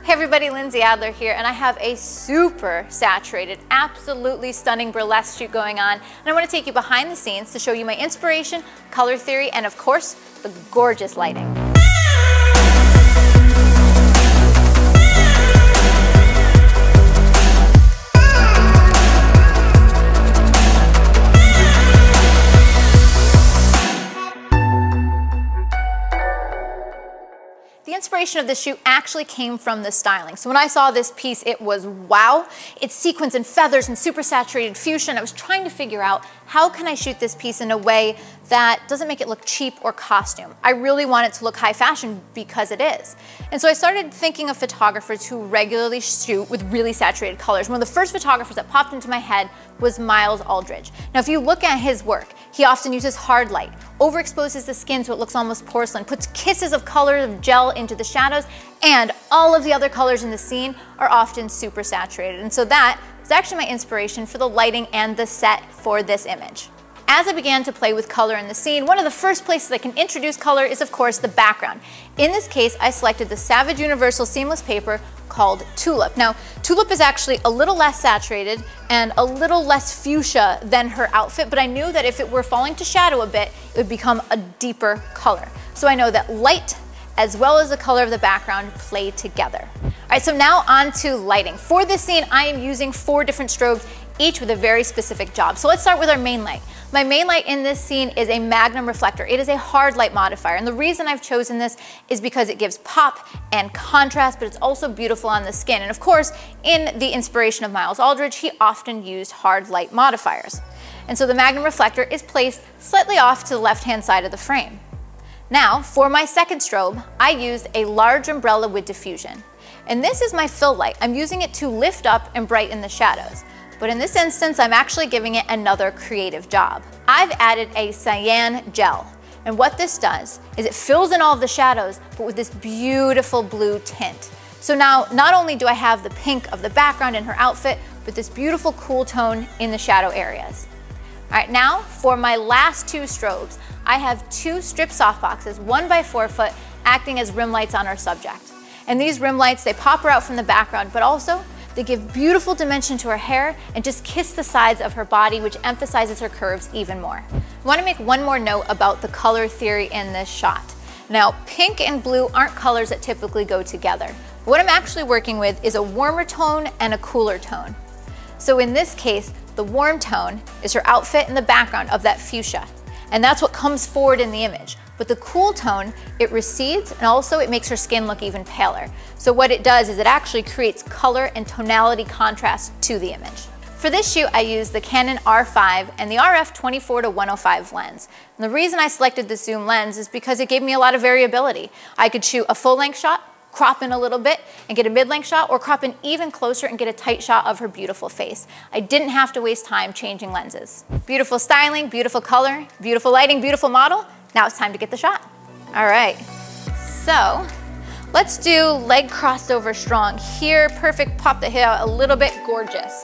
Hey everybody, Lindsay Adler here, and I have a super saturated, absolutely stunning burlesque shoot going on, and I want to take you behind the scenes to show you my inspiration, color theory, and of course, the gorgeous lighting. The inspiration of this shoot actually came from the styling. So when I saw this piece, it was wow. It's sequins and feathers and super saturated fuchsia, and I was trying to figure out how can I shoot this piece in a way that doesn't make it look cheap or costume. I really want it to look high fashion because it is. And so I started thinking of photographers who regularly shoot with really saturated colors. One of the first photographers that popped into my head was Aldridge. Now if you look at his work, he often uses hard light, overexposes the skin so it looks almost porcelain, puts kisses of color of gel into the shadows, and all of the other colors in the scene are often super saturated. And so that is actually my inspiration for the lighting and the set for this image. As I began to play with color in the scene, one of the first places I can introduce color is of course the background. In this case, I selected the Savage Universal Seamless paper called Tulip. Now, Tulip is actually a little less saturated and a little less fuchsia than her outfit, but I knew that if it were falling to shadow a bit, it would become a deeper color. So I know that light as well as the color of the background play together. All right, so now on to lighting. For this scene, I am using 4 different strobes, each with a very specific job. So let's start with our main light. My main light in this scene is a magnum reflector. It is a hard light modifier, and the reason I've chosen this is because it gives pop and contrast, but it's also beautiful on the skin. And of course, in the inspiration of Aldridge, he often used hard light modifiers. And so the magnum reflector is placed slightly off to the left-hand side of the frame. Now, for my second strobe, I used a large umbrella with diffusion. And this is my fill light. I'm using it to lift up and brighten the shadows. But in this instance, I'm actually giving it another creative job. I've added a cyan gel. And what this does is it fills in all of the shadows, but with this beautiful blue tint. So now, not only do I have the pink of the background in her outfit, but this beautiful cool tone in the shadow areas. All right, now for my last 2 strobes, I have 2 strip softboxes, 1 by 4 foot, acting as rim lights on our subject. And these rim lights, they pop her out from the background, but also they give beautiful dimension to her hair and just kiss the sides of her body, which emphasizes her curves even more. I want to make one more note about the color theory in this shot. Now, pink and blue aren't colors that typically go together. What I'm actually working with is a warmer tone and a cooler tone. So in this case, the warm tone is her outfit in the background of that fuchsia. And that's what comes forward in the image. But the cool tone, it recedes, and also it makes her skin look even paler. So what it does is it actually creates color and tonality contrast to the image. For this shoot, I used the Canon R5 and the RF 24-105 lens. And the reason I selected the zoom lens is because it gave me a lot of variability. I could shoot a full-length shot, crop in a little bit and get a mid-length shot, or crop in even closer and get a tight shot of her beautiful face. I didn't have to waste time changing lenses. Beautiful styling, beautiful color, beautiful lighting, beautiful model. Now it's time to get the shot. All right, so let's do leg crossed over strong here. Perfect, pop the hip out a little bit, gorgeous.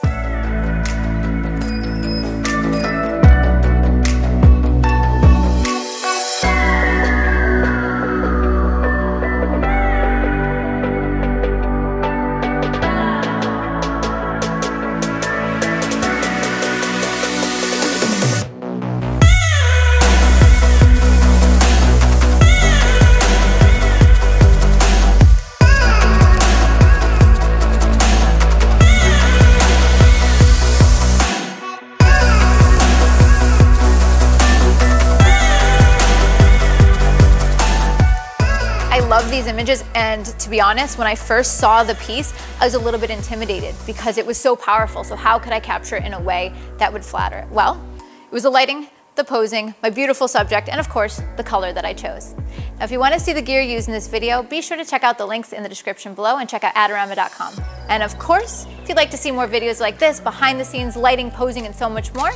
Love these images, and to be honest, when I first saw the piece, I was a little bit intimidated because it was so powerful. So how could I capture it in a way that would flatter it? Well, it was the lighting, the posing, my beautiful subject, and of course, the color that I chose. Now, if you want to see the gear used in this video, be sure to check out the links in the description below and check out adorama.com. And of course, if you'd like to see more videos like this, behind the scenes, lighting, posing, and so much more,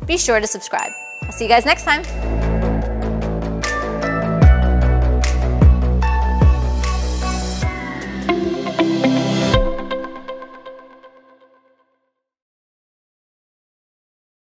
be sure to subscribe. I'll see you guys next time.